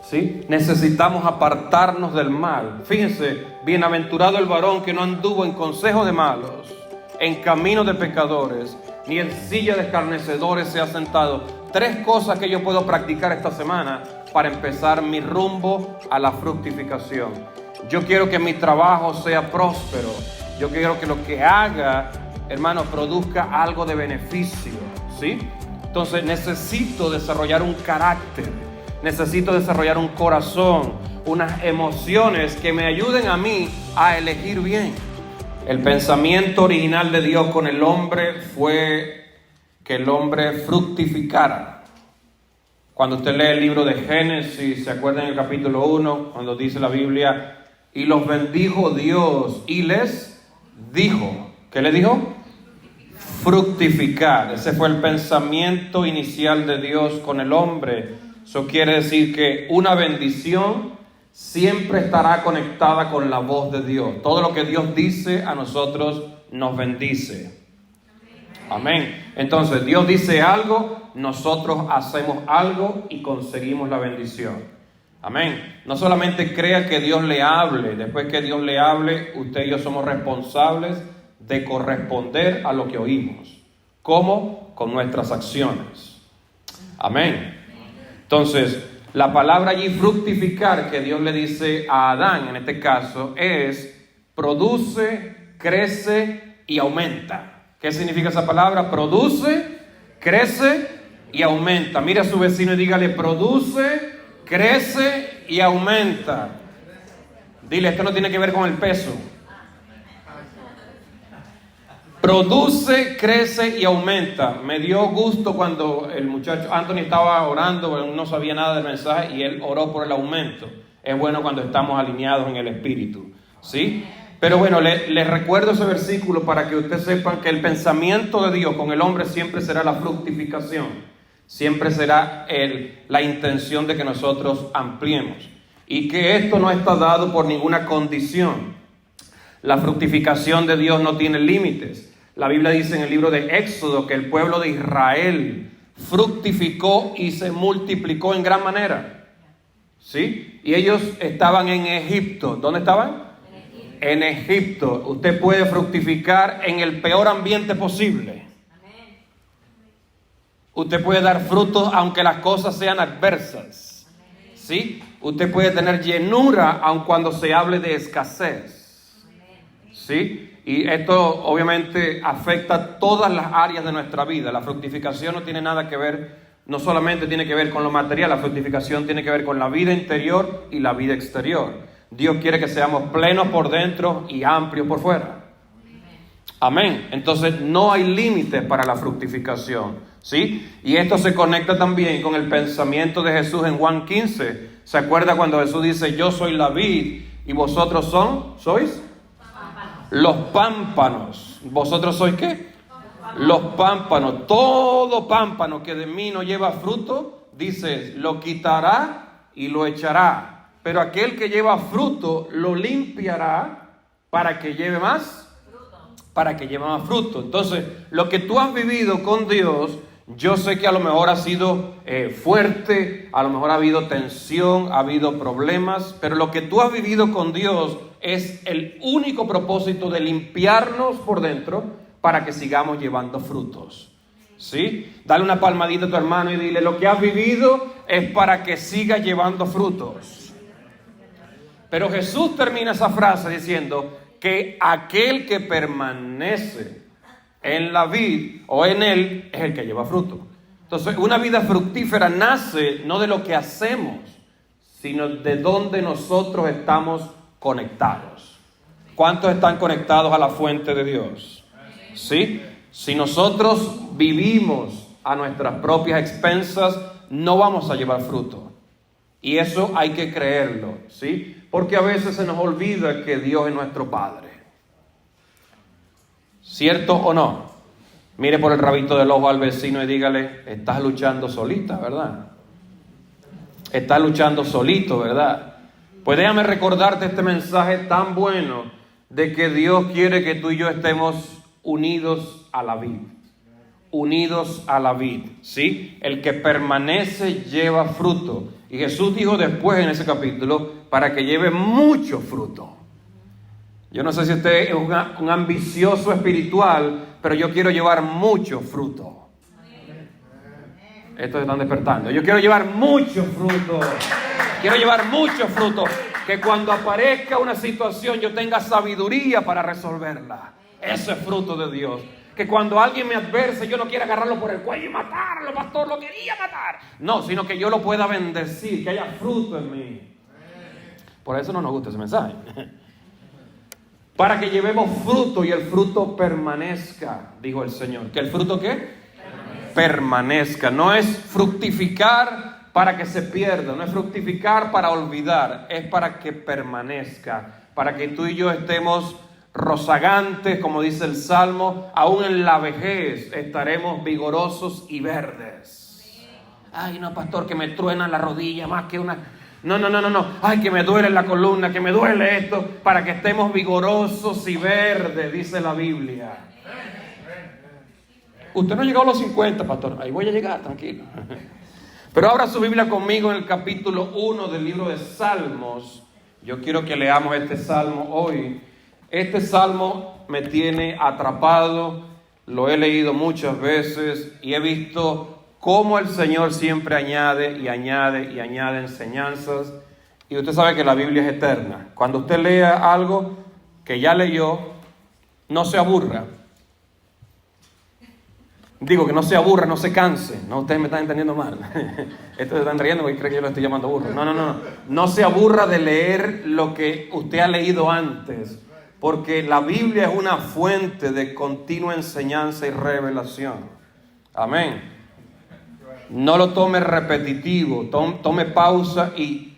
¿Sí? Necesitamos apartarnos del mal. Fíjense, bienaventurado el varón que no anduvo en consejo de malos, en camino de pecadores, ni en silla de escarnecedores se ha sentado. 3 cosas que yo puedo practicar esta semana para empezar mi rumbo a la fructificación. Yo quiero que mi trabajo sea próspero. Yo quiero que lo que haga, hermano, produzca algo de beneficio, ¿sí? Entonces necesito desarrollar un carácter. Necesito desarrollar un corazón, unas emociones que me ayuden a mí a elegir bien. El pensamiento original de Dios con el hombre fue que el hombre fructificara. Cuando usted lee el libro de Génesis, ¿se acuerdan en el capítulo 1? Cuando dice la Biblia, y los bendijo Dios y les dijo, ¿qué le dijo? Fructificar. Ese fue el pensamiento inicial de Dios con el hombre. Eso quiere decir que una bendición siempre estará conectada con la voz de Dios. Todo lo que Dios dice a nosotros nos bendice. Amén. Entonces Dios dice algo, nosotros hacemos algo y conseguimos la bendición. Amén. No solamente crea que Dios le hable. Después que Dios le hable, usted y yo somos responsables de corresponder a lo que oímos. ¿Cómo? Con nuestras acciones. Amén. Entonces, la palabra allí fructificar que Dios le dice a Adán, en este caso, es produce, crece y aumenta. ¿Qué significa esa palabra? Produce, crece y aumenta. Mira a su vecino y dígale, produce, crece y aumenta. Dile, esto no tiene que ver con el peso. Produce, crece y aumenta. Me dio gusto cuando el muchacho Anthony estaba orando, él no sabía nada del mensaje y él oró por el aumento. Es bueno cuando estamos alineados en el Espíritu, ¿sí? Pero bueno, les recuerdo ese versículo para que ustedes sepan que el pensamiento de Dios con el hombre siempre será la fructificación. Siempre será la intención de que nosotros ampliemos. Y que esto no está dado por ninguna condición. La fructificación de Dios no tiene límites. La Biblia dice en el libro de Éxodo que el pueblo de Israel fructificó y se multiplicó en gran manera. ¿Sí? Y ellos estaban en Egipto. ¿Dónde estaban? En Egipto. Usted puede fructificar en el peor ambiente posible. Usted puede dar frutos aunque las cosas sean adversas. ¿Sí? Usted puede tener llenura aun cuando se hable de escasez. ¿Sí? Y esto obviamente afecta todas las áreas de nuestra vida. La fructificación no tiene nada que ver, no solamente tiene que ver con lo material, la fructificación tiene que ver con la vida interior y la vida exterior. Dios quiere que seamos plenos por dentro y amplios por fuera. Amén. Entonces no hay límites para la fructificación, ¿sí? Y esto se conecta también con el pensamiento de Jesús en Juan 15. ¿Se acuerda cuando Jesús dice, yo soy la vid y vosotros sois? Los pámpanos. ¿Vosotros sois qué? Los pámpanos. Todo pámpano que de mí no lleva fruto, dice, lo quitará y lo echará. Pero aquel que lleva fruto, lo limpiará para que lleve más. Para que lleve más fruto. Entonces, lo que tú has vivido con Dios, yo sé que a lo mejor ha sido fuerte, a lo mejor ha habido tensión, ha habido problemas, pero lo que tú has vivido con Dios es el único propósito de limpiarnos por dentro para que sigamos llevando frutos. ¿Sí? Dale una palmadita a tu hermano y dile, lo que has vivido es para que sigas llevando frutos. Pero Jesús termina esa frase diciendo que aquel que permanece en la vid o en él es el que lleva fruto. Entonces, una vida fructífera nace no de lo que hacemos, sino de donde nosotros estamos conectados. ¿Cuántos están conectados a la fuente de Dios? ¿Sí? Si nosotros vivimos a nuestras propias expensas, no vamos a llevar fruto. Y eso hay que creerlo, ¿sí? Porque a veces se nos olvida que Dios es nuestro Padre. ¿Cierto o no? Mire por el rabito del ojo al vecino y dígale, estás luchando solita, ¿verdad? Estás luchando solito, ¿verdad? Pues déjame recordarte este mensaje tan bueno de que Dios quiere que tú y yo estemos unidos a la vid, unidos a la vid, ¿sí? El que permanece lleva fruto. Y Jesús dijo después en ese capítulo, para que lleve mucho fruto. Yo no sé si usted es un ambicioso espiritual, pero yo quiero llevar mucho fruto. Estos están despertando. Yo quiero llevar mucho fruto. Quiero llevar mucho fruto. Que cuando aparezca una situación yo tenga sabiduría para resolverla. Eso es fruto de Dios. Que cuando alguien me adverse yo no quiera agarrarlo por el cuello y matarlo, pastor, lo quería matar. No, sino que yo lo pueda bendecir, que haya fruto en mí. Por eso no nos gusta ese mensaje. Para que llevemos fruto y el fruto permanezca, dijo el Señor. ¿Que el fruto qué? Permanezca. No es fructificar para que se pierda, no es fructificar para olvidar, es para que permanezca, para que tú y yo estemos rozagantes, como dice el Salmo, aún en la vejez estaremos vigorosos y verdes. Ay, no, pastor, que me truena la rodilla más que una... No. Ay, que me duele la columna, que me duele esto, para que estemos vigorosos y verdes, dice la Biblia. Usted no ha llegado a los 50, pastor. Ahí voy a llegar, tranquilo. Pero abra su Biblia conmigo en el capítulo 1 del libro de Salmos. Yo quiero que leamos este salmo hoy. Este salmo me tiene atrapado, lo he leído muchas veces y he visto cómo el Señor siempre añade enseñanzas. Y usted sabe que la Biblia es eterna. Cuando usted lea algo que ya leyó, no se aburra. Digo que no se aburra, no se canse. No, ustedes me están entendiendo mal. Estos están riendo porque creen que yo lo estoy llamando burro. No. No se aburra de leer lo que usted ha leído antes. Porque la Biblia es una fuente de continua enseñanza y revelación. Amén. No lo tome repetitivo. Tome pausa y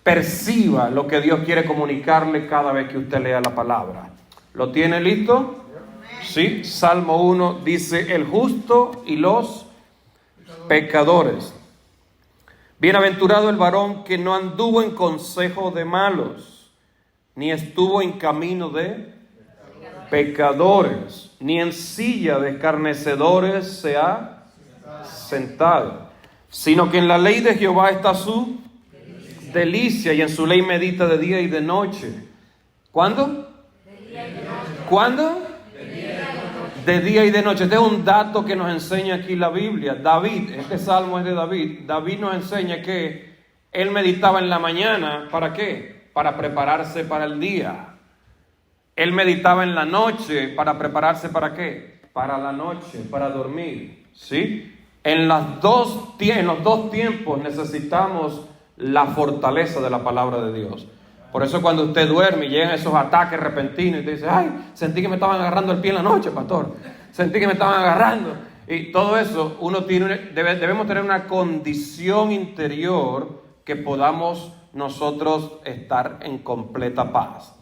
perciba lo que Dios quiere comunicarle cada vez que usted lea la palabra. ¿Lo tiene listo? Sí. Salmo 1 dice: el justo y los pecadores. Bienaventurado el varón que no anduvo en consejo de malos, ni estuvo en camino de pecadores, ni en silla de escarnecedores se ha sentado, sino que en la ley de Jehová está su delicia, y en su ley medita de día y de noche. ¿Cuándo? ¿Cuándo? De día y de noche. Este es un dato que nos enseña aquí la Biblia. David, este salmo es de David. David nos enseña que él meditaba en la mañana. ¿Para qué? Para prepararse para el día. Él meditaba en la noche para prepararse ¿para qué? Para la noche, para dormir. ¿Sí? En los dos tiempos necesitamos la fortaleza de la palabra de Dios. Por eso cuando usted duerme y llegan esos ataques repentinos y te dice: ay, sentí que me estaban agarrando el pie en la noche, pastor. Sentí que me estaban agarrando. Y todo eso, debemos tener una condición interior que podamos nosotros estar en completa paz.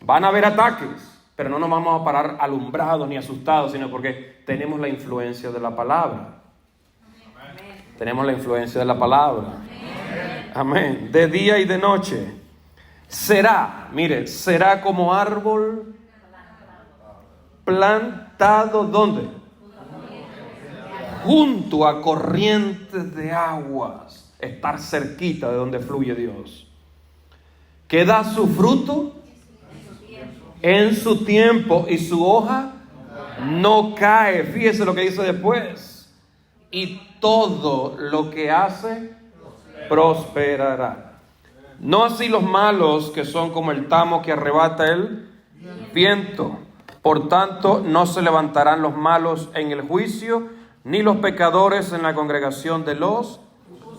Van a haber ataques, pero no nos vamos a parar alumbrados ni asustados, sino porque tenemos la influencia de la palabra. Tenemos la influencia de la palabra. Amén. De día y de noche. Será como árbol plantado, ¿dónde? Junto a corrientes de aguas. Estar cerquita de donde fluye Dios. Que da su fruto en su tiempo y su hoja no cae. Fíjese lo que dice después. Y todo lo que hace prosperará. No así los malos, que son como el tamo que arrebata el viento. Por tanto, no se levantarán los malos en el juicio, ni los pecadores en la congregación de los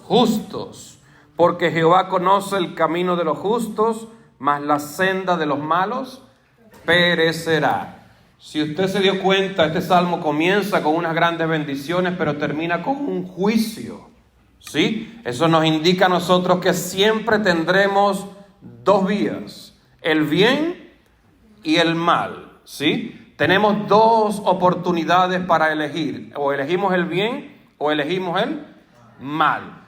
justos. Porque Jehová conoce el camino de los justos, mas la senda de los malos perecerá. Si usted se dio cuenta, este salmo comienza con unas grandes bendiciones, pero termina con un juicio. ¿Sí? Eso nos indica a nosotros que siempre tendremos dos vías: el bien y el mal. ¿Sí? Tenemos dos oportunidades para elegir: o elegimos el bien o elegimos el mal.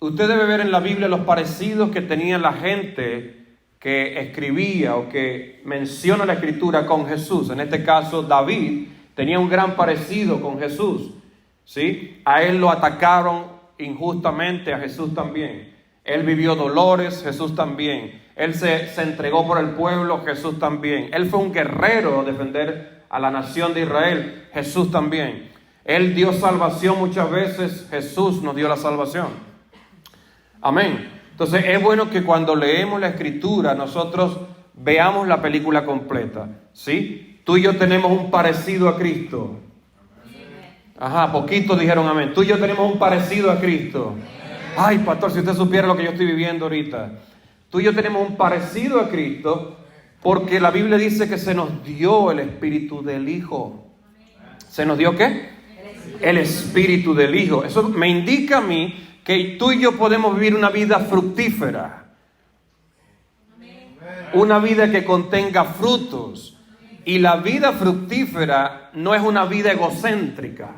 Usted debe ver en la Biblia los parecidos que tenía la gente que escribía o que menciona la Escritura con Jesús. En este caso David, tenía un gran parecido con Jesús, ¿sí? A él lo atacaron injustamente, a Jesús también. Él vivió dolores, Jesús también. Él se entregó por el pueblo, Jesús también. Él fue un guerrero a defender a la nación de Israel, Jesús también. Él dio salvación muchas veces, Jesús nos dio la salvación. Amén. Entonces es bueno que cuando leemos la Escritura nosotros veamos la película completa, ¿sí? Tú y yo tenemos un parecido a Cristo. Ajá, poquitos dijeron amén. Tú y yo tenemos un parecido a Cristo. Ay, pastor, si usted supiera lo que yo estoy viviendo ahorita. Tú y yo tenemos un parecido a Cristo porque la Biblia dice que se nos dio el Espíritu del Hijo. ¿Se nos dio qué? El Espíritu del Hijo. Eso me indica a mí que tú y yo podemos vivir una vida fructífera. Una vida que contenga frutos. Y la vida fructífera no es una vida egocéntrica.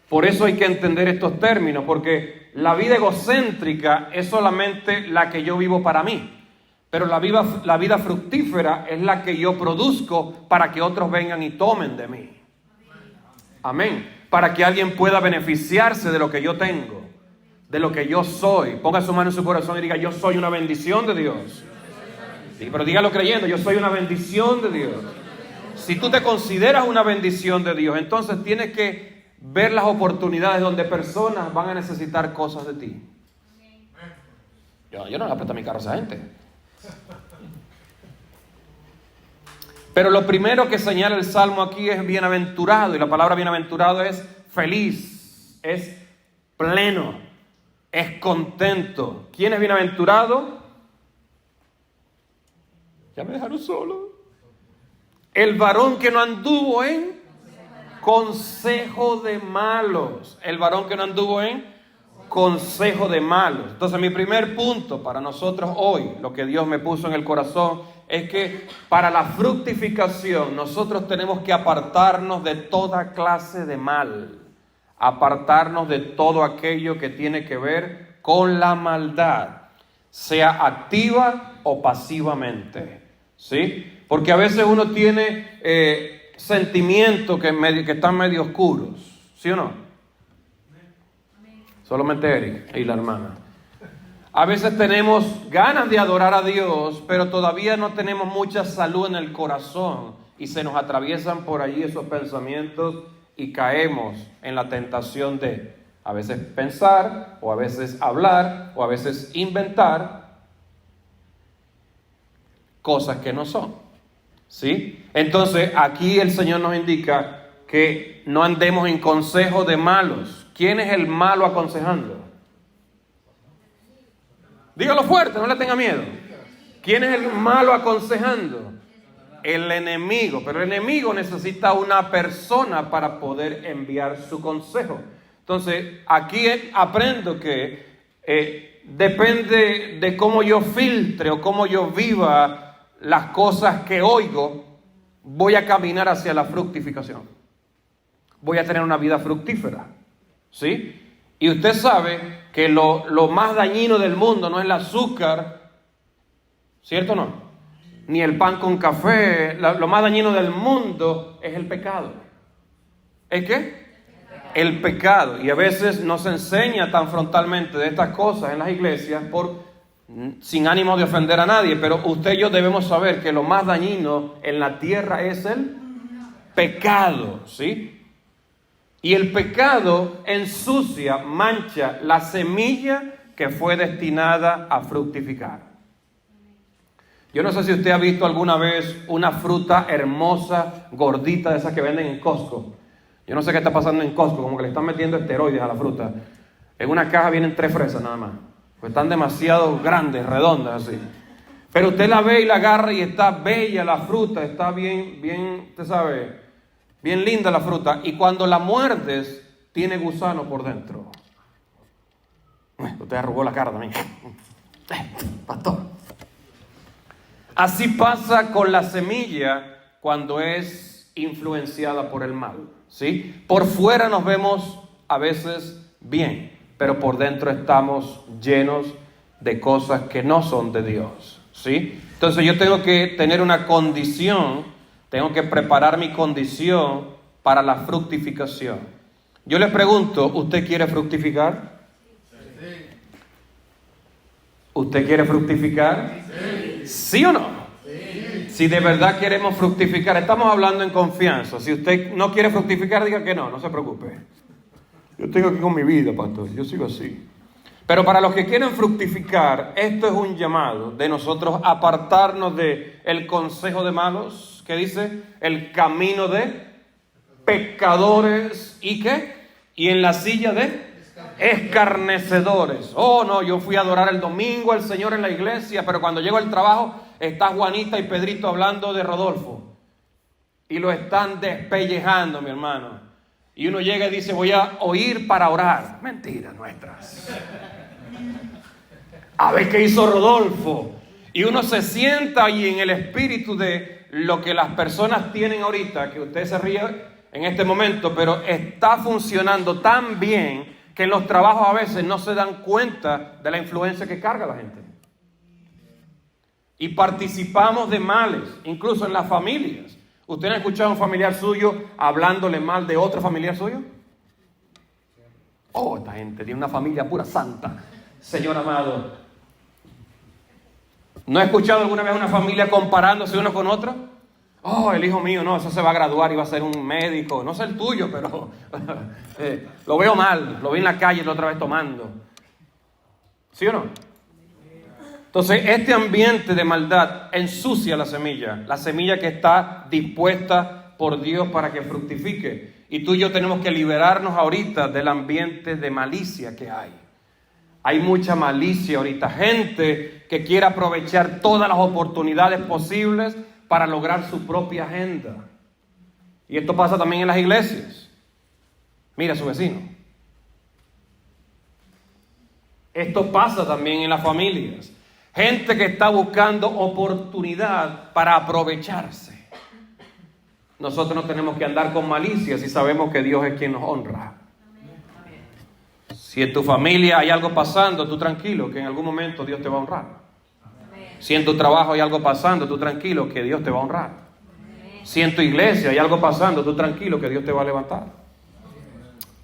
Por eso hay que entender estos términos, porque la vida egocéntrica es solamente la que yo vivo para mí. Pero la vida fructífera es la que yo produzco para que otros vengan y tomen de mí. Amén. Para que alguien pueda beneficiarse de lo que yo tengo, de lo que yo soy. Ponga su mano en su corazón y diga: yo soy una bendición de Dios. Sí, pero dígalo creyendo: yo soy una bendición de Dios. Si tú te consideras una bendición de Dios, entonces tienes que ver las oportunidades donde personas van a necesitar cosas de ti. Yo no le presto mi carro a esa gente. Pero lo primero que señala el Salmo aquí es bienaventurado, y la palabra bienaventurado es feliz, es pleno, es contento. ¿Quién es bienaventurado? Ya me dejaron solo. El varón que no anduvo en consejo de malos. El varón que no anduvo en consejo de malos. Entonces, mi primer punto para nosotros hoy, lo que Dios me puso en el corazón, es que para la fructificación nosotros tenemos que apartarnos de toda clase de mal. Apartarnos de todo aquello que tiene que ver con la maldad, sea activa o pasivamente, ¿sí? Porque a veces uno tiene sentimientos que están medio oscuros, ¿sí o no? Solamente Eric y la hermana. A veces tenemos ganas de adorar a Dios, pero todavía no tenemos mucha salud en el corazón y se nos atraviesan por allí esos pensamientos y caemos en la tentación de a veces pensar, o a veces hablar, o a veces inventar cosas que no son, ¿sí? Entonces aquí el Señor nos indica que no andemos en consejo de malos. ¿Quién es el malo aconsejando? Dígalo fuerte, no le tenga miedo. ¿Quién es el malo aconsejando? El enemigo. Pero el enemigo necesita una persona para poder enviar su consejo. Entonces, aquí aprendo que depende de cómo yo filtre o cómo yo viva las cosas que oigo, voy a caminar hacia la fructificación. Voy a tener una vida fructífera, ¿sí? Y usted sabe que lo más dañino del mundo no es el azúcar, ¿cierto o no? Ni el pan con café. Lo más dañino del mundo es el pecado. ¿Es qué? El pecado. Y a veces no se enseña tan frontalmente de estas cosas en las iglesias sin ánimo de ofender a nadie. Pero usted y yo debemos saber que lo más dañino en la tierra es el pecado, ¿sí? Y el pecado ensucia, mancha la semilla que fue destinada a fructificar. Yo no sé si usted ha visto alguna vez una fruta hermosa, gordita, de esas que venden en Costco. Yo no sé qué está pasando en Costco, como que le están metiendo esteroides a la fruta. En una caja vienen 3 fresas nada más. Pues están demasiado grandes, redondas así. Pero usted la ve y la agarra y está bella la fruta, está bien, usted sabe, bien linda la fruta. Y cuando la muerdes, tiene gusano por dentro. Usted arrugó la cara también. Pastor. Así pasa con la semilla cuando es influenciada por el mal, ¿sí? Por fuera nos vemos a veces bien, pero por dentro estamos llenos de cosas que no son de Dios, ¿sí? Entonces yo tengo que tener una condición, tengo que preparar mi condición para la fructificación. Yo le pregunto, ¿usted quiere fructificar? ¿Usted quiere fructificar? ¿Sí o no? Si de verdad queremos fructificar, estamos hablando en confianza. Si usted no quiere fructificar, diga que no se preocupe. Yo estoy aquí con mi vida, pastor, yo sigo así. Pero para los que quieren fructificar, esto es un llamado de nosotros apartarnos del consejo de malos, que dice el camino de pecadores y ¿qué? Y en la silla de escarnecedores. Oh no, yo fui a adorar el domingo al Señor en la iglesia, pero cuando llego al trabajo está Juanita y Pedrito hablando de Rodolfo y lo están despellejando, mi hermano. Y uno llega y dice, voy a oír para orar. Mentiras nuestras. A ver qué hizo Rodolfo. Y uno se sienta ahí en el espíritu de lo que las personas tienen ahorita, que usted se ríe en este momento, pero está funcionando tan bien que en los trabajos a veces no se dan cuenta de la influencia que carga la gente. Y participamos de males, incluso en las familias. ¿Usted no ha escuchado a un familiar suyo hablándole mal de otro familiar suyo? Oh, esta gente tiene una familia pura santa, Señor amado. ¿No ha escuchado alguna vez a una familia comparándose uno con otro? Oh, el hijo mío, no, eso se va a graduar y va a ser un médico. No sé el tuyo, pero lo veo mal. Lo vi en la calle la otra vez tomando. ¿Sí o no? Entonces, este ambiente de maldad ensucia la semilla que está dispuesta por Dios para que fructifique. Y tú y yo tenemos que liberarnos ahorita del ambiente de malicia que hay. Hay mucha malicia ahorita, gente que quiere aprovechar todas las oportunidades posibles para lograr su propia agenda. Y esto pasa también en las iglesias. Mira a su vecino. Esto pasa también en las familias. Gente que está buscando oportunidad para aprovecharse. Nosotros no tenemos que andar con malicia si sabemos que Dios es quien nos honra. Si en tu familia hay algo pasando, tú tranquilo, que en algún momento Dios te va a honrar. Si en tu trabajo hay algo pasando, tú tranquilo, que Dios te va a honrar. Si en tu iglesia hay algo pasando, tú tranquilo, que Dios te va a levantar.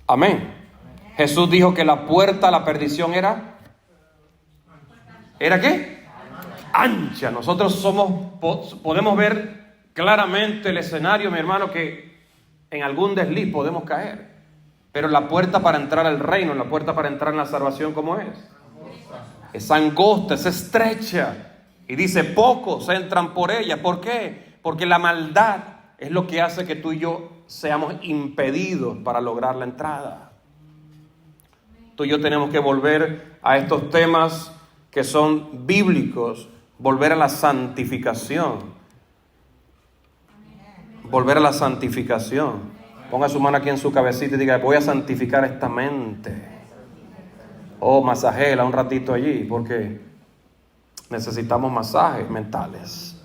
Amén. Jesús dijo que la puerta a la perdición ¿era qué? Ancha. Nosotros podemos ver claramente el escenario, mi hermano, que en algún desliz podemos caer. Pero la puerta para entrar al reino, la puerta para entrar en la salvación, ¿cómo es? Es angosta, es estrecha. Y dice, pocos entran por ella. ¿Por qué? Porque la maldad es lo que hace que tú y yo seamos impedidos para lograr la entrada. Tú y yo tenemos que volver a estos temas que son bíblicos, volver a la santificación. Volver a la santificación. Ponga su mano aquí en su cabecita y diga, voy a santificar esta mente. Oh, masajela un ratito allí, porque necesitamos masajes mentales.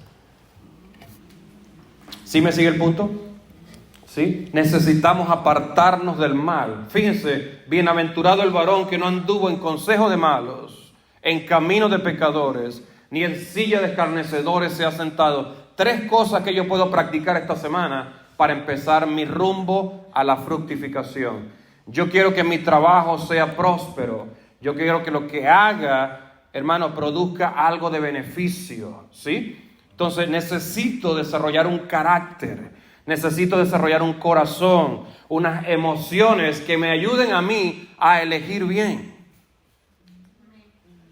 ¿Sí me sigue el punto? ¿Sí? Necesitamos apartarnos del mal. Fíjense, bienaventurado el varón que no anduvo en consejo de malos, en camino de pecadores, ni en silla de escarnecedores se ha sentado. 3 cosas que yo puedo practicar esta semana para empezar mi rumbo a la fructificación. Yo quiero que mi trabajo sea próspero. Yo quiero que lo que haga, hermano, produzca algo de beneficio, ¿sí? Entonces necesito desarrollar un carácter, necesito desarrollar un corazón, unas emociones que me ayuden a mí a elegir bien.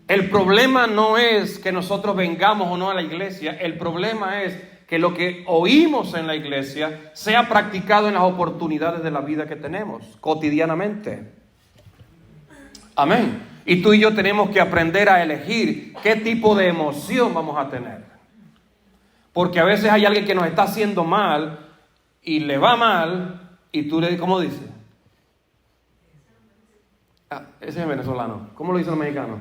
El problema no es que nosotros vengamos o no a la iglesia, el problema es que lo que oímos en la iglesia sea practicado en las oportunidades de la vida que tenemos cotidianamente. Amén. Y tú y yo tenemos que aprender a elegir qué tipo de emoción vamos a tener. Porque a veces hay alguien que nos está haciendo mal y le va mal y tú le dices, ¿cómo dice? Ese es venezolano. ¿Cómo lo dice el mexicano?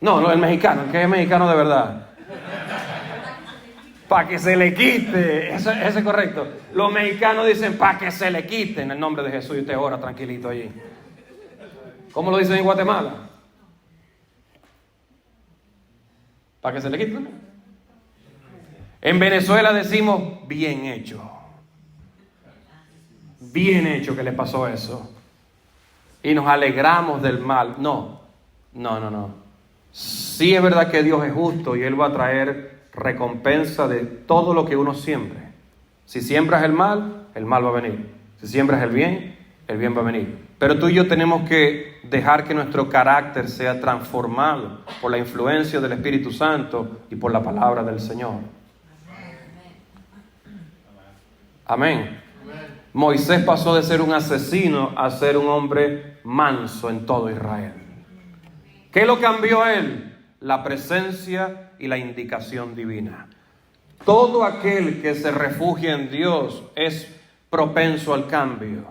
No, el mexicano, el que es mexicano de verdad. Para que se le quite. Eso es correcto. Los mexicanos dicen para que se le quite en el nombre de Jesús y usted ora tranquilito allí. ¿Cómo lo dicen en Guatemala? Para que se le quite también. En Venezuela decimos bien hecho. bien hecho que le pasó eso. Y nos alegramos del mal. No. Sí es verdad que Dios es justo y Él va a traer recompensa de todo lo que uno siembre. Si siembras el mal va a venir. Si siembras el bien va a venir. Pero tú y yo tenemos que dejar que nuestro carácter sea transformado por la influencia del Espíritu Santo y por la palabra del Señor. Amén. Moisés pasó de ser un asesino a ser un hombre manso en todo Israel. ¿Qué lo cambió a él? La presencia y la indicación divina. Todo aquel que se refugia en Dios es propenso al cambio.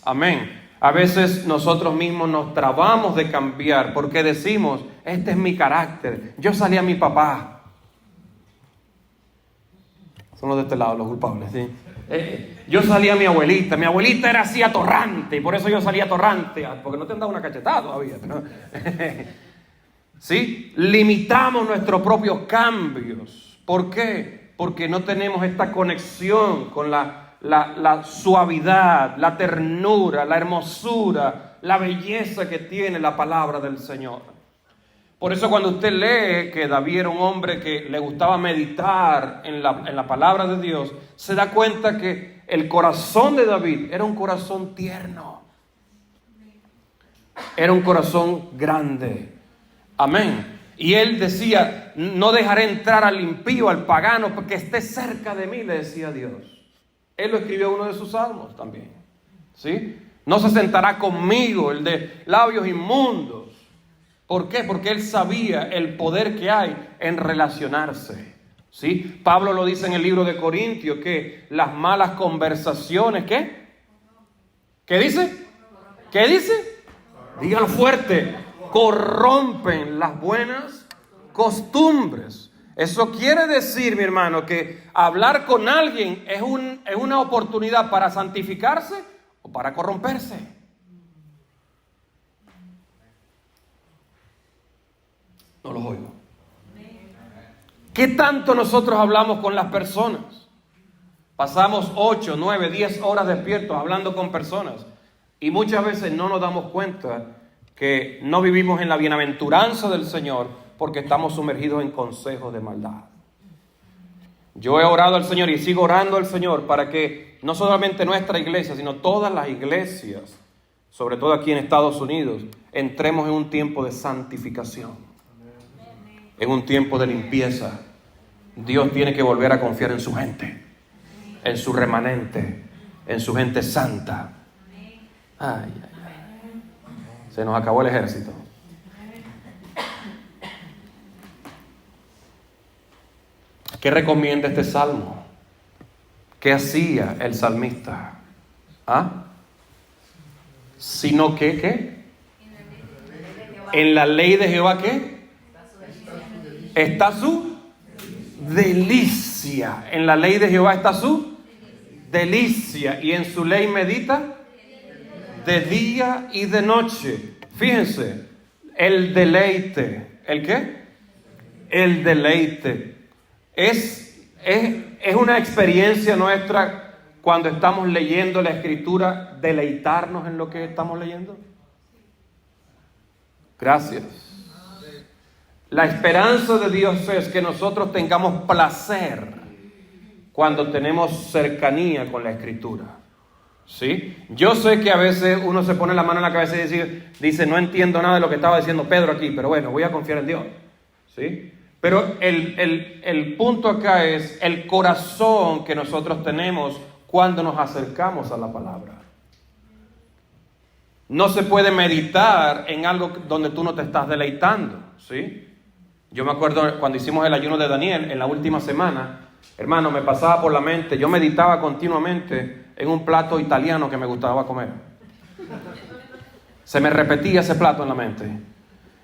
Amén. A veces nosotros mismos nos trabamos de cambiar porque decimos, este es mi carácter, yo salí a mi papá. Son los de este lado los culpables, ¿sí? Yo salí a mi abuelita era así atorrante, y por eso yo salí atorrante, porque no te han dado una cachetada todavía, ¿no? ¿Sí? Limitamos nuestros propios cambios. ¿Por qué? Porque no tenemos esta conexión con la suavidad, la ternura, la hermosura, la belleza que tiene la palabra del Señor. Por eso cuando usted lee que David era un hombre que le gustaba meditar en la palabra de Dios, se da cuenta que el corazón de David era un corazón tierno. Era un corazón grande. Amén. Y él decía, no dejaré entrar al impío, al pagano, porque esté cerca de mí, le decía Dios. Él lo escribió en uno de sus salmos también. ¿Sí? No se sentará conmigo el de labios inmundos. ¿Por qué? Porque él sabía el poder que hay en relacionarse. ¿Sí? Pablo lo dice en el libro de Corintios, que las malas conversaciones, ¿qué? ¿Qué dice? ¿Qué dice? Dígalo fuerte. Corrompen las buenas costumbres. Eso quiere decir, mi hermano, que hablar con alguien es una oportunidad para santificarse o para corromperse. No los oigo. ¿Qué tanto nosotros hablamos con las personas? Pasamos 8, 9, 10 horas despiertos hablando con personas y muchas veces no nos damos cuenta que no vivimos en la bienaventuranza del Señor porque estamos sumergidos en consejos de maldad. Yo he orado al Señor y sigo orando al Señor para que no solamente nuestra iglesia, sino todas las iglesias, sobre todo aquí en Estados Unidos, entremos en un tiempo de santificación. En un tiempo de limpieza. Dios tiene que volver a confiar en su gente, en su remanente, en su gente santa. Ay. Se nos acabó el ejército. ¿Qué recomienda este salmo? ¿Qué hacía el salmista? Sino que, ¿qué? En la ley de Jehová, ¿qué? Está su delicia. En la ley de Jehová está su delicia. Y en su ley medita de día y de noche. Fíjense, el deleite. ¿El qué? El deleite. Es una experiencia nuestra cuando estamos leyendo la Escritura, deleitarnos en lo que estamos leyendo. Gracias. La esperanza de Dios es que nosotros tengamos placer cuando tenemos cercanía con la Escritura. ¿Sí? Yo sé que a veces uno se pone la mano en la cabeza y dice, no entiendo nada de lo que estaba diciendo Pedro aquí, pero bueno, voy a confiar en Dios. ¿Sí? Pero el punto acá es el corazón que nosotros tenemos cuando nos acercamos a la palabra. No se puede meditar en algo donde tú no te estás deleitando. ¿Sí? Yo me acuerdo cuando hicimos el ayuno de Daniel en la última semana, hermano, me pasaba por la mente, yo meditaba continuamente en un plato italiano que me gustaba comer. Se me repetía ese plato en la mente.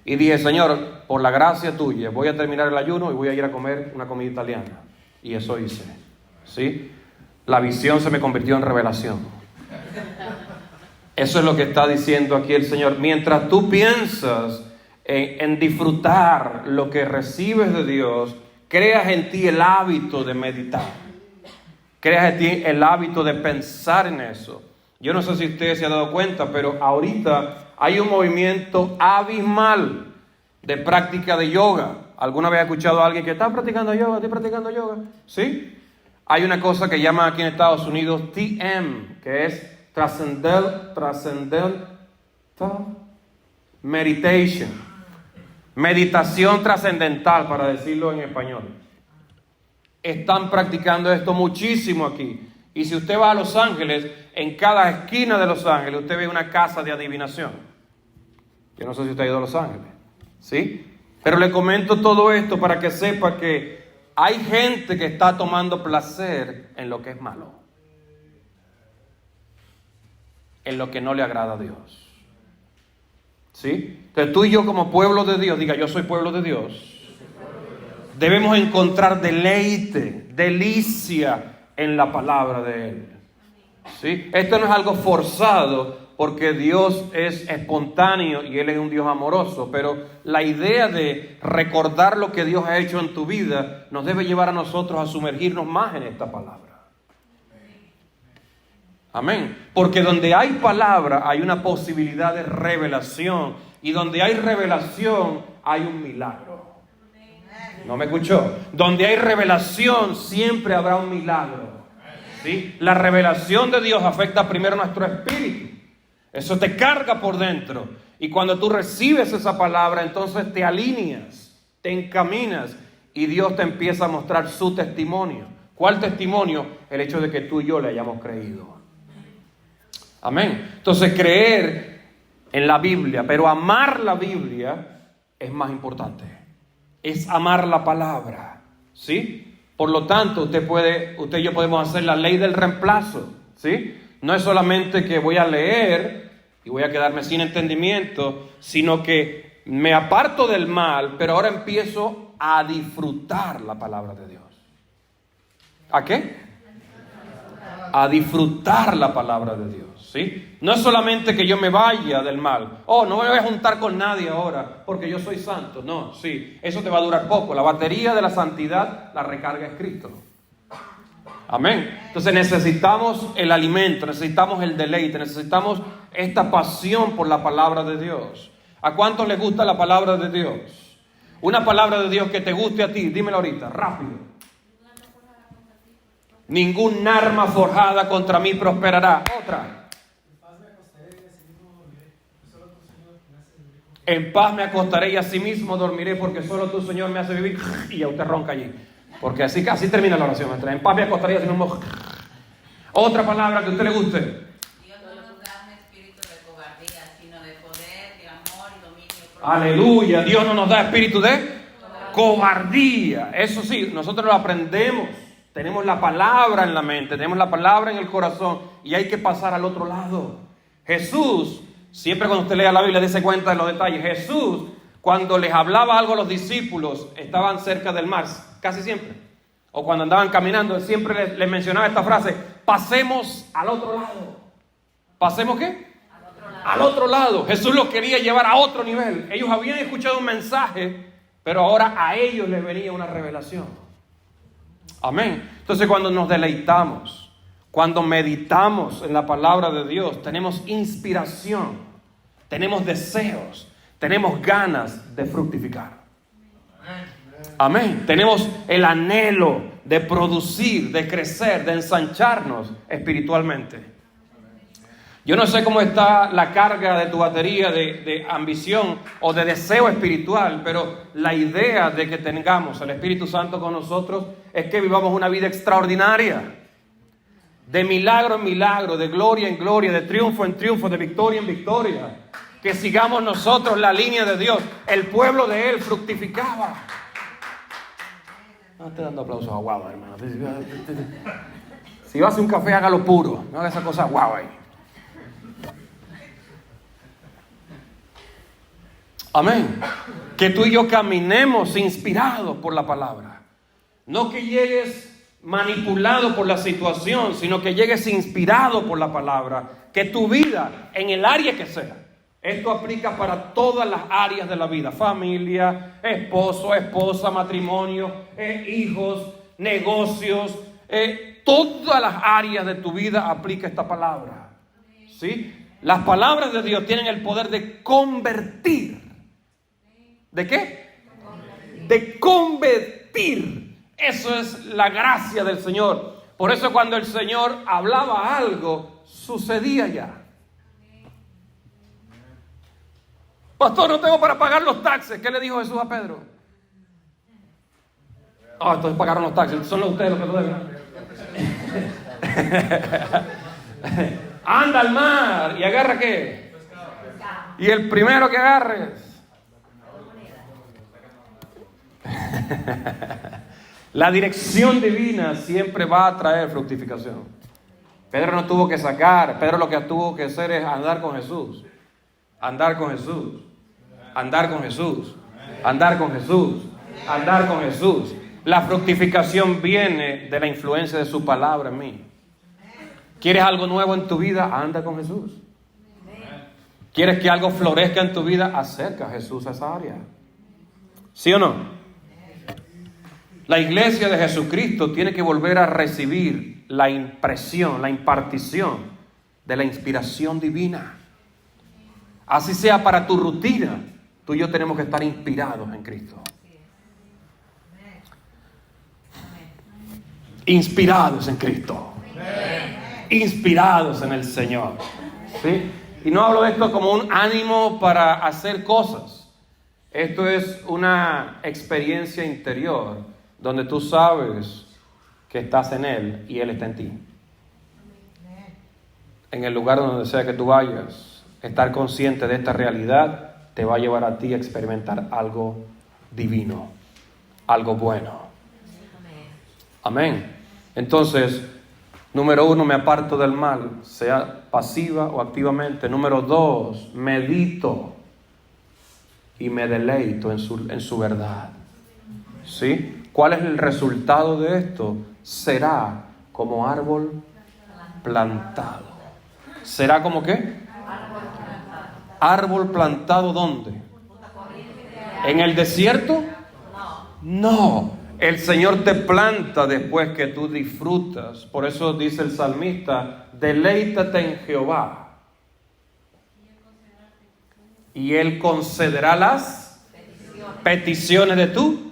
Y dije, Señor, por la gracia tuya, voy a terminar el ayuno y voy a ir a comer una comida italiana. Y eso hice. ¿Sí? La visión se me convirtió en revelación. Eso es lo que está diciendo aquí el Señor. Mientras tú piensas en disfrutar lo que recibes de Dios, creas en ti el hábito de meditar. Creas en ti el hábito de pensar en eso. Yo no sé si usted se ha dado cuenta, pero ahorita hay un movimiento abismal de práctica de yoga. ¿Alguna vez ha escuchado a alguien que está practicando yoga? ¿Estoy practicando yoga? ¿Sí? Hay una cosa que llama aquí en Estados Unidos TM, que es Transcendental Meditation. Meditación trascendental, para decirlo en español. Están practicando esto muchísimo aquí. Y si usted va a Los Ángeles, en cada esquina de Los Ángeles, usted ve una casa de adivinación. Yo no sé si usted ha ido a Los Ángeles, ¿sí? Pero le comento todo esto para que sepa que hay gente que está tomando placer en lo que es malo, en lo que no le agrada a Dios, ¿sí? Entonces tú y yo como pueblo de Dios, diga yo soy pueblo de Dios, debemos encontrar deleite, delicia en la palabra de Él, ¿sí? Esto no es algo forzado, porque Dios es espontáneo y Él es un Dios amoroso, pero la idea de recordar lo que Dios ha hecho en tu vida nos debe llevar a nosotros a sumergirnos más en esta palabra. Amén. Porque donde hay palabra hay una posibilidad de revelación, y donde hay revelación hay un milagro. ¿No me escuchó? Donde hay revelación siempre habrá un milagro, ¿sí? La revelación de Dios afecta primero nuestro espíritu. Eso te carga por dentro. Y cuando tú recibes esa palabra, entonces te alineas, te encaminas, y Dios te empieza a mostrar su testimonio. ¿Cuál testimonio? El hecho de que tú y yo le hayamos creído. Amén. Entonces creer en la Biblia, pero amar la Biblia es más importante. Es amar la palabra, ¿sí? Por lo tanto, usted y yo podemos hacer la ley del reemplazo, ¿sí? No es solamente que voy a leer y voy a quedarme sin entendimiento, sino que me aparto del mal, pero ahora empiezo a disfrutar la palabra de Dios. ¿A qué? A disfrutar la palabra de Dios, ¿sí? No es solamente que yo me vaya del mal. Oh, no me voy a juntar con nadie ahora porque yo soy santo. No, sí, eso te va a durar poco. La batería de la santidad la recarga es Cristo. Amén. Entonces necesitamos el alimento, necesitamos el deleite, necesitamos esta pasión por la palabra de Dios. ¿A cuántos les gusta la palabra de Dios? Una palabra de Dios que te guste a ti, dímelo ahorita, rápido. Ningún arma forjada contra mí prosperará. Otra. En paz me acostaré y asimismo dormiré, porque solo tú, Señor, me hace vivir. Y ya usted ronca allí. Porque así termina la oración. En paz me acostaré y asimismo. Otra palabra que a usted le guste. Dios no nos da un espíritu de cobardía, sino de poder, de amor y dominio propio. Aleluya. Dios no nos da espíritu de cobardía. Eso sí, nosotros lo aprendemos. Tenemos la palabra en la mente, tenemos la palabra en el corazón, y hay que pasar al otro lado. Jesús, siempre cuando usted lea la Biblia, dése cuenta de los detalles. Jesús, cuando les hablaba algo a los discípulos, estaban cerca del mar, casi siempre. O cuando andaban caminando, siempre les mencionaba esta frase: pasemos al otro lado. ¿Pasemos qué? Al otro lado. Jesús los quería llevar a otro nivel. Ellos habían escuchado un mensaje, pero ahora a ellos les venía una revelación. Amén. Entonces cuando nos deleitamos, cuando meditamos en la palabra de Dios, tenemos inspiración, tenemos deseos, tenemos ganas de fructificar. Amén. Tenemos el anhelo de producir, de crecer, de ensancharnos espiritualmente. Yo no sé cómo está la carga de tu batería de ambición o de deseo espiritual, pero la idea de que tengamos el Espíritu Santo con nosotros es que vivamos una vida extraordinaria, de milagro en milagro, de gloria en gloria, de triunfo en triunfo, de victoria en victoria. Que sigamos nosotros la línea de Dios. El pueblo de Él fructificaba. No estoy dando aplausos a guau, hermano. Si vas a hacer un café, hágalo puro. No haga esa cosa guau ahí. Amén. Que tú y yo caminemos inspirados por la palabra. No que llegues manipulado por la situación, sino que llegues inspirado por la palabra. Que tu vida, en el área que sea, esto aplica para todas las áreas de la vida: familia, esposo, esposa, matrimonio, hijos, negocios, todas las áreas de tu vida aplica esta palabra. ¿Sí? Las palabras de Dios tienen el poder de convertir. ¿De qué? De convertir. Eso es la gracia del Señor. Por eso cuando el Señor hablaba algo, sucedía ya. Pastor, no tengo para pagar los taxes. ¿Qué le dijo Jesús a Pedro? Entonces pagaron los taxes. Son ustedes los que lo deben. Anda al mar y agarra ¿qué? Y el primero que agarres. La dirección divina siempre va a traer fructificación. Pedro no tuvo que sacar. Pedro lo que tuvo que hacer es andar con Jesús. Andar con Jesús. Andar con Jesús. Andar con Jesús. Andar con Jesús. La fructificación viene de la influencia de su palabra en mí. ¿Quieres algo nuevo en tu vida? Anda con Jesús. ¿Quieres que algo florezca en tu vida? Acerca a Jesús a esa área. ¿Sí o no? La iglesia de Jesucristo tiene que volver a recibir la impresión, la impartición de la inspiración divina. Así sea para tu rutina, tú y yo tenemos que estar inspirados en Cristo. Inspirados en Cristo. Inspirados en el Señor. ¿Sí? Y no hablo de esto como un ánimo para hacer cosas. Esto es una experiencia interior donde tú sabes que estás en Él y Él está en ti. En el lugar donde sea que tú vayas, estar consciente de esta realidad te va a llevar a ti a experimentar algo divino, algo bueno. Amén. Entonces, número 1, me aparto del mal, sea pasiva o activamente. Número 2, medito y me deleito en su verdad. ¿Sí? ¿Cuál es el resultado de esto? Será como árbol plantado. ¿Será como qué? Árbol plantado ¿dónde? ¿En el desierto? No. El Señor te planta después que tú disfrutas. Por eso dice el salmista, deleítate en Jehová y Él concederá las peticiones de tu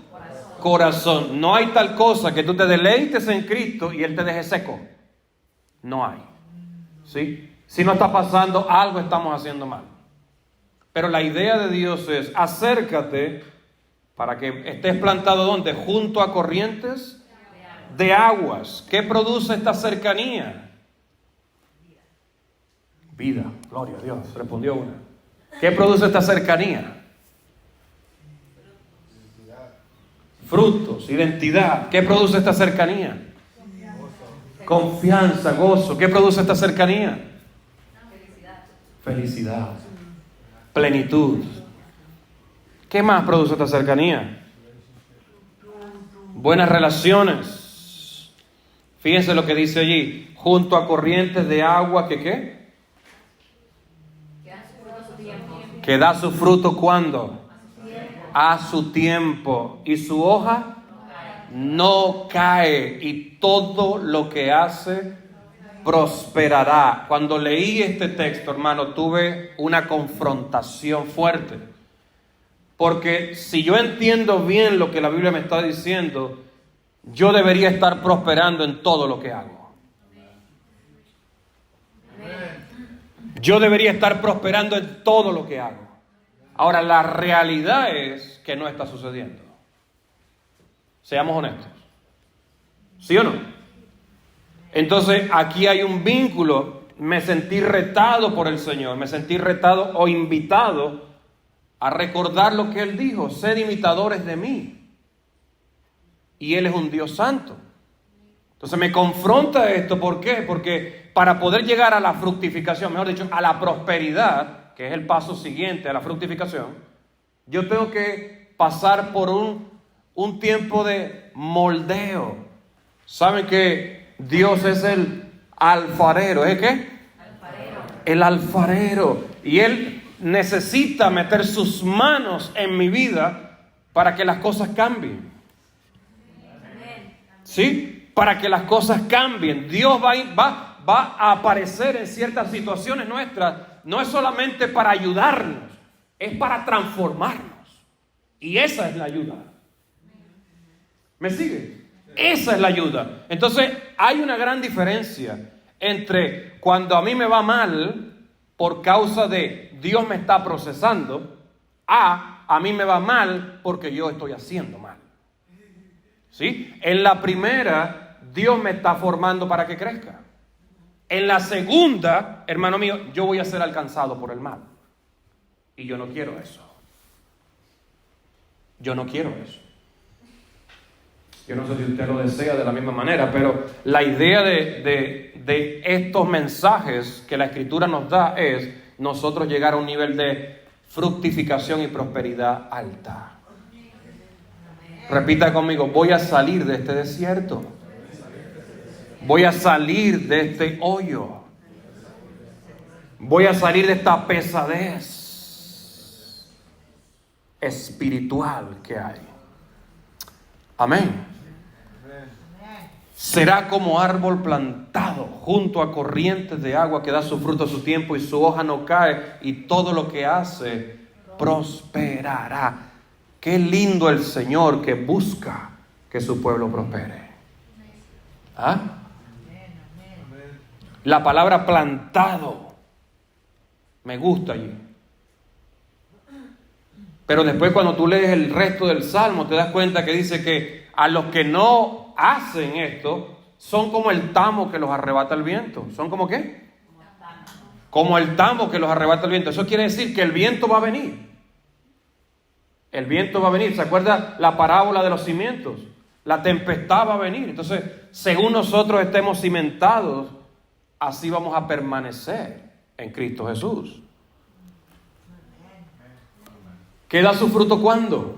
corazón. No hay tal cosa que tú te deleites en Cristo y Él te deje seco. No hay. ¿Sí? Si no está pasando, algo estamos haciendo mal. Pero la idea de Dios es, acércate para que estés plantado ¿dónde? Junto a corrientes de aguas. ¿Qué produce esta cercanía? Vida. Gloria a Dios. Respondió una. ¿Qué produce esta cercanía? Frutos, identidad. ¿Qué produce esta cercanía? Confianza, gozo. ¿Qué produce esta cercanía? Felicidad. Plenitud. ¿Qué más produce esta cercanía? Buenas relaciones. Fíjense lo que dice allí. Junto a corrientes de agua que ¿qué? Que da su fruto ¿cuándo? A su tiempo. Y su hoja no cae. Y todo lo que hace prosperará. Cuando leí este texto, hermano, tuve una confrontación fuerte. Porque si yo entiendo bien lo que la Biblia me está diciendo, yo debería estar prosperando en todo lo que hago. Yo debería estar prosperando en todo lo que hago. Ahora, la realidad es que no está sucediendo. Seamos honestos. ¿Sí o no? Entonces, aquí hay un vínculo. Me sentí retado por el Señor. Me sentí retado o invitado a recordar lo que Él dijo. Sed imitadores de mí. Y Él es un Dios santo. Entonces me confronta esto. ¿Por qué? Porque para poder llegar a la fructificación, mejor dicho, a la prosperidad, que es el paso siguiente a la fructificación, yo tengo que pasar por un tiempo de moldeo. ¿Saben que Dios es el alfarero? ¿Es qué? El alfarero. Y Él necesita meter sus manos en mi vida para que las cosas cambien. ¿Sí? Para que las cosas cambien. Dios va va a aparecer en ciertas situaciones nuestras, no es solamente para ayudarnos, es para transformarnos. Y esa es la ayuda. ¿Me sigue? Esa es la ayuda. Entonces, hay una gran diferencia entre cuando a mí me va mal por causa de Dios me está procesando, a mí me va mal porque yo estoy haciendo mal. ¿Sí? En la primera, Dios me está formando para que crezca. En la segunda, hermano mío, yo voy a ser alcanzado por el mal. Y yo no quiero eso. Yo no quiero eso. Yo no sé si usted lo desea de la misma manera, pero la idea de estos mensajes que la Escritura nos da es nosotros llegar a un nivel de fructificación y prosperidad alta. Repita conmigo, voy a salir de este desierto. Voy a salir de este hoyo. Voy a salir de esta pesadez espiritual que hay. Amén. Será como árbol plantado junto a corrientes de agua que da su fruto a su tiempo y su hoja no cae y todo lo que hace prosperará. Qué lindo el Señor que busca que su pueblo prospere. ¿Ah? La palabra plantado me gusta allí. Pero después cuando tú lees el resto del Salmo te das cuenta que dice que a los que no hacen esto son como el tamo que los arrebata el viento. ¿Son como qué? Como el tamo que los arrebata el viento. Eso quiere decir que el viento va a venir. El viento va a venir. ¿Se acuerda la parábola de los cimientos? La tempestad va a venir. Entonces, según nosotros estemos cimentados, así vamos a permanecer en Cristo Jesús. ¿Qué da su fruto cuándo?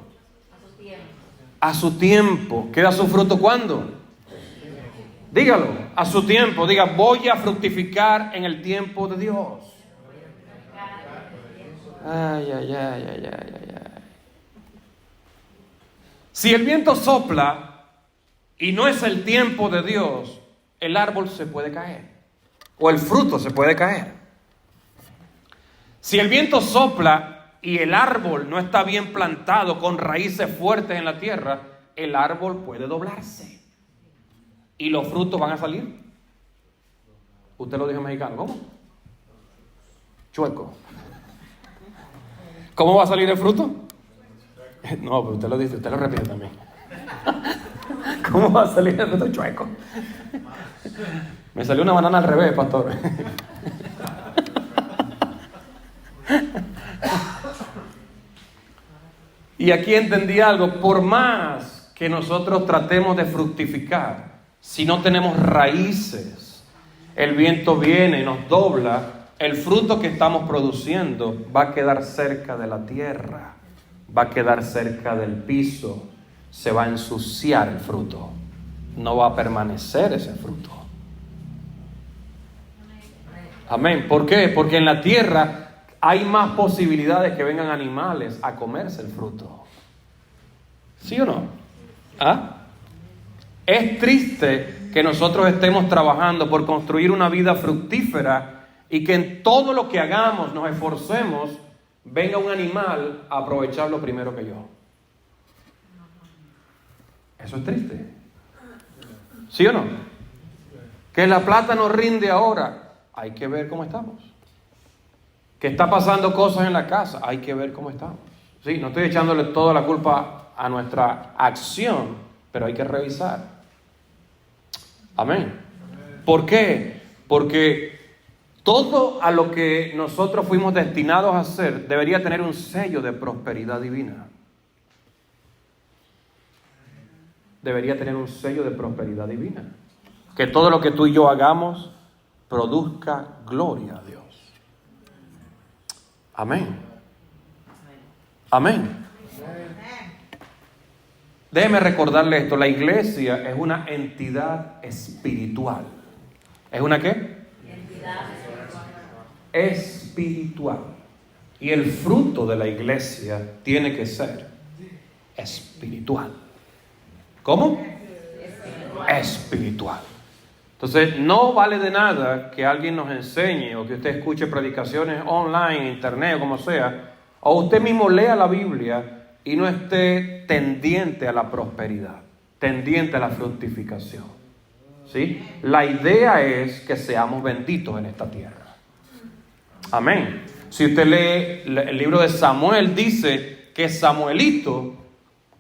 A su tiempo. ¿Qué da su fruto cuándo? Dígalo, a su tiempo. Diga, voy a fructificar en el tiempo de Dios. Ay. Si el viento sopla y no es el tiempo de Dios, el árbol se puede caer. O el fruto se puede caer. Si el viento sopla y el árbol no está bien plantado con raíces fuertes en la tierra, el árbol puede doblarse. ¿Y los frutos van a salir? Usted lo dijo en mexicano, ¿cómo? Chueco. ¿Cómo va a salir el fruto? No, pero usted lo dice, usted lo repite también. ¿Cómo va a salir el fruto? Chueco. Me salió una banana al revés, pastor. Y aquí entendí algo, por más que nosotros tratemos de fructificar, si no tenemos raíces, el viento viene y nos dobla, el fruto que estamos produciendo va a quedar cerca de la tierra, va a quedar cerca del piso, se va a ensuciar el fruto, no va a permanecer ese fruto. Amén. ¿Por qué? Porque en la tierra hay más posibilidades que vengan animales a comerse el fruto. ¿Sí o no? ¿Ah? Es triste que nosotros estemos trabajando por construir una vida fructífera y que en todo lo que hagamos nos esforcemos, venga un animal a aprovecharlo primero que yo. Eso es triste. ¿Sí o no? Que la plata nos rinde ahora. Hay que ver cómo estamos. Que está pasando cosas en la casa, hay que ver cómo estamos. Sí, no estoy echándole toda la culpa a nuestra acción, pero hay que revisar. Amén. ¿Por qué? Porque todo a lo que nosotros fuimos destinados a hacer debería tener un sello de prosperidad divina. Debería tener un sello de prosperidad divina. Que todo lo que tú y yo hagamos produzca gloria a Dios. Amén. Amén. Déjeme recordarle esto. La iglesia es una entidad espiritual. ¿Es una qué? Entidad espiritual. Y el fruto de la iglesia tiene que ser espiritual. ¿Cómo? Espiritual. Entonces, no vale de nada que alguien nos enseñe o que usted escuche predicaciones online, internet o como sea, o usted mismo lea la Biblia y no esté tendiente a la prosperidad, tendiente a la fructificación. ¿Sí? La idea es que seamos benditos en esta tierra. Amén. Si usted lee el libro de Samuel, dice que Samuelito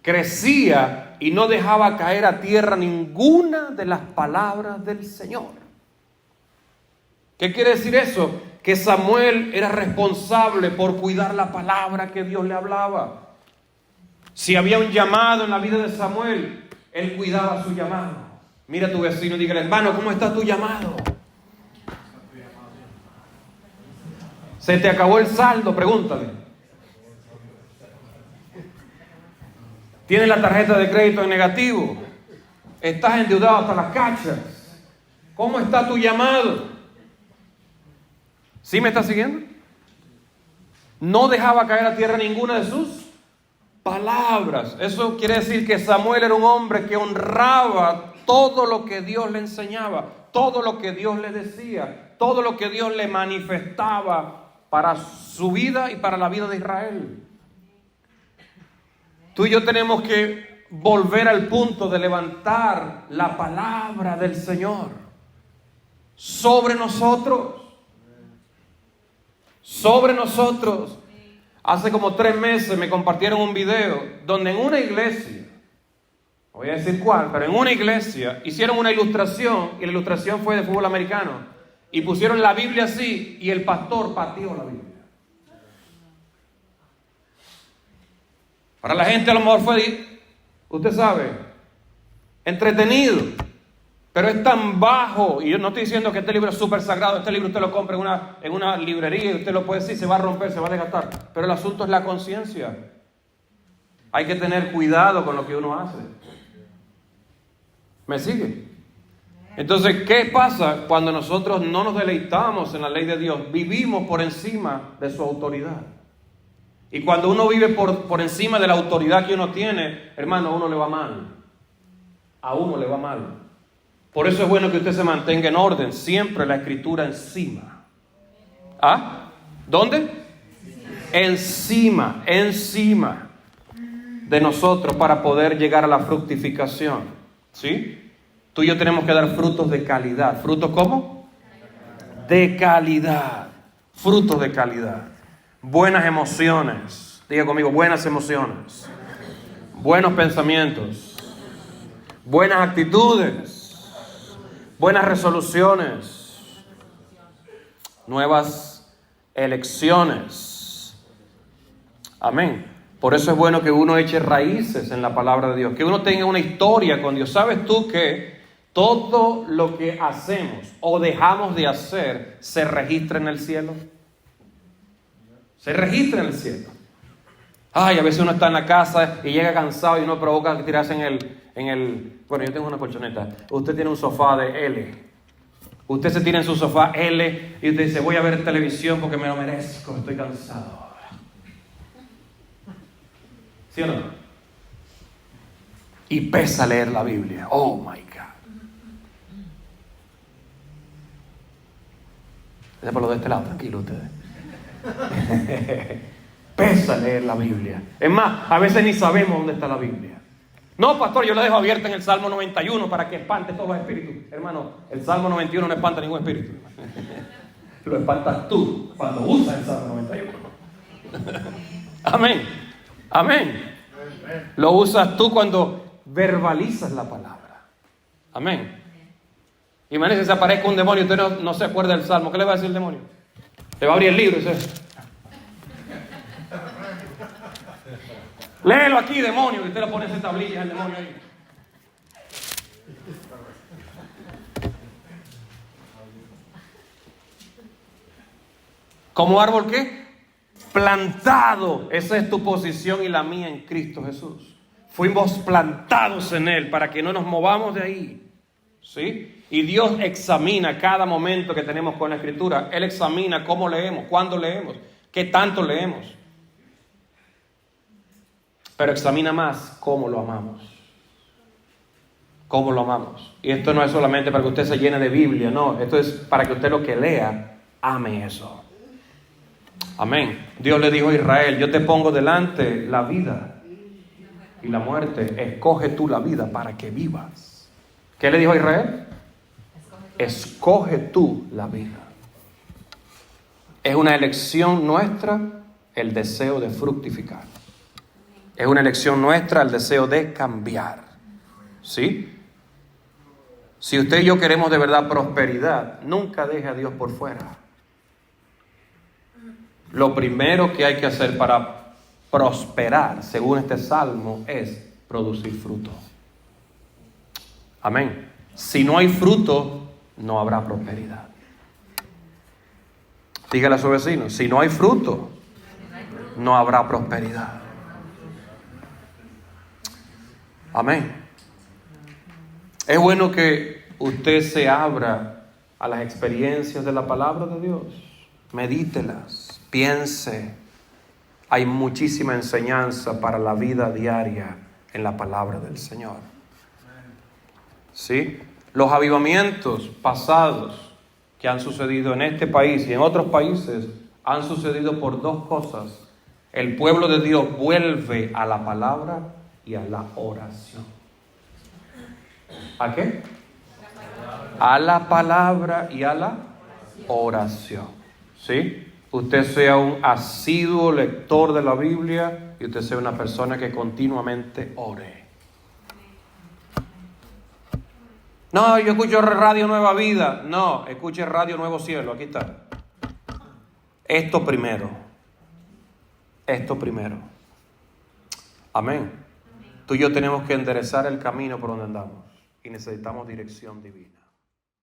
crecía y no dejaba caer a tierra ninguna de las palabras del Señor. ¿Qué quiere decir eso? Que Samuel era responsable por cuidar la palabra que Dios le hablaba. Si había un llamado en la vida de Samuel, él cuidaba su llamado. Mira a tu vecino y dígale: hermano, ¿cómo está tu llamado? ¿Se te acabó el saldo? Pregúntale. ¿Tienes la tarjeta de crédito en negativo? ¿Estás endeudado hasta las cachas? ¿Cómo está tu llamado? ¿Sí me está siguiendo? No dejaba caer a tierra ninguna de sus palabras. Eso quiere decir que Samuel era un hombre que honraba todo lo que Dios le enseñaba, todo lo que Dios le decía, todo lo que Dios le manifestaba para su vida y para la vida de Israel. Tú y yo tenemos que volver al punto de levantar la palabra del Señor sobre nosotros. Sobre nosotros. Hace como 3 meses me compartieron un video donde en una iglesia, no voy a decir cuál, pero en una iglesia hicieron una ilustración, y la ilustración fue de fútbol americano, y pusieron la Biblia así y el pastor pateó la Biblia. Para la gente a lo mejor fue, usted sabe, entretenido, pero es tan bajo. Y yo no estoy diciendo que este libro es súper sagrado. Este libro usted lo compra en una librería y usted lo puede decir, se va a romper, se va a desgastar. Pero el asunto es la conciencia. Hay que tener cuidado con lo que uno hace. ¿Me sigue? Entonces, ¿qué pasa cuando nosotros no nos deleitamos en la ley de Dios? Vivimos por encima de su autoridad. Y cuando uno vive por encima de la autoridad que uno tiene, hermano, a uno le va mal. A uno le va mal. Por eso es bueno que usted se mantenga en orden, siempre la escritura encima. ¿Ah? ¿Dónde? Encima de nosotros para poder llegar a la fructificación. ¿Sí? Tú y yo tenemos que dar frutos de calidad. ¿Frutos cómo? De calidad. Frutos de calidad. Buenas emociones. Diga conmigo, buenas emociones. Buenos pensamientos. Buenas actitudes. Buenas resoluciones. Nuevas elecciones. Amén. Por eso es bueno que uno eche raíces en la palabra de Dios. Que uno tenga una historia con Dios. ¿Sabes tú que todo lo que hacemos o dejamos de hacer se registra en el cielo? Se registra en el cielo. Ay, a veces uno está en la casa y llega cansado y uno provoca tirarse en el... Bueno, yo tengo una colchoneta. Usted tiene un sofá de L. Usted se tira en su sofá L y usted dice, voy a ver televisión porque me lo merezco, estoy cansado. ¿Sí o no? Y pesa leer la Biblia. Oh my God. Déjalo de este lado, tranquilo ustedes. Pesa leer la Biblia. Es más, a veces ni sabemos dónde está la Biblia. No, pastor, yo la dejo abierta en el Salmo 91 para que espante todos los espíritus. Hermano, el Salmo 91 no espanta ningún espíritu. Lo espantas tú cuando usas el Salmo 91. Amén. Amén. Lo usas tú cuando verbalizas la palabra. Amén. Imagínese, se aparezca un demonio y usted no se acuerda del Salmo. ¿Qué le va a decir el demonio? Le va a abrir el libro y dice, léelo aquí, demonio. Y usted le pone esa tablilla al demonio ahí. ¿Como árbol qué? Plantado. Esa es tu posición y la mía en Cristo Jesús. Fuimos plantados en Él para que no nos movamos de ahí. ¿Sí? Y Dios examina cada momento que tenemos con la Escritura. Él examina cómo leemos, cuándo leemos, qué tanto leemos. Pero examina más cómo lo amamos. cómo lo amamos. Y esto no es solamente para que usted se llene de Biblia, no, esto es para que usted lo que lea, ame eso. Amén. Dios le dijo a Israel, yo te pongo delante la vida y la muerte, escoge tú la vida para que vivas. ¿Qué le dijo a Israel? Escoge tú la vida. Es una elección nuestra el deseo de fructificar. Es una elección nuestra el deseo de cambiar. ¿Sí? Si usted y yo queremos de verdad prosperidad, nunca deje a Dios por fuera. Lo primero que hay que hacer para prosperar, según este salmo, es producir fruto. Amén. Si no hay fruto, no habrá prosperidad. Dígale a su vecino, si no hay fruto, no habrá prosperidad. Amén. Es bueno que usted se abra a las experiencias de la palabra de Dios. Medítelas, piense. Hay muchísima enseñanza para la vida diaria en la palabra del Señor. ¿Sí? Los avivamientos pasados que han sucedido en este país y en otros países han sucedido por dos cosas. El pueblo de Dios vuelve a la palabra y a la oración. ¿A qué? A la palabra y a la oración. ¿Sí? Usted sea un asiduo lector de la Biblia y usted sea una persona que continuamente ore. No, yo escucho Radio Nueva Vida. No, escuche Radio Nuevo Cielo. Aquí está. Esto primero. Esto primero. Amén. Tú y yo tenemos que enderezar el camino por donde andamos y necesitamos dirección divina.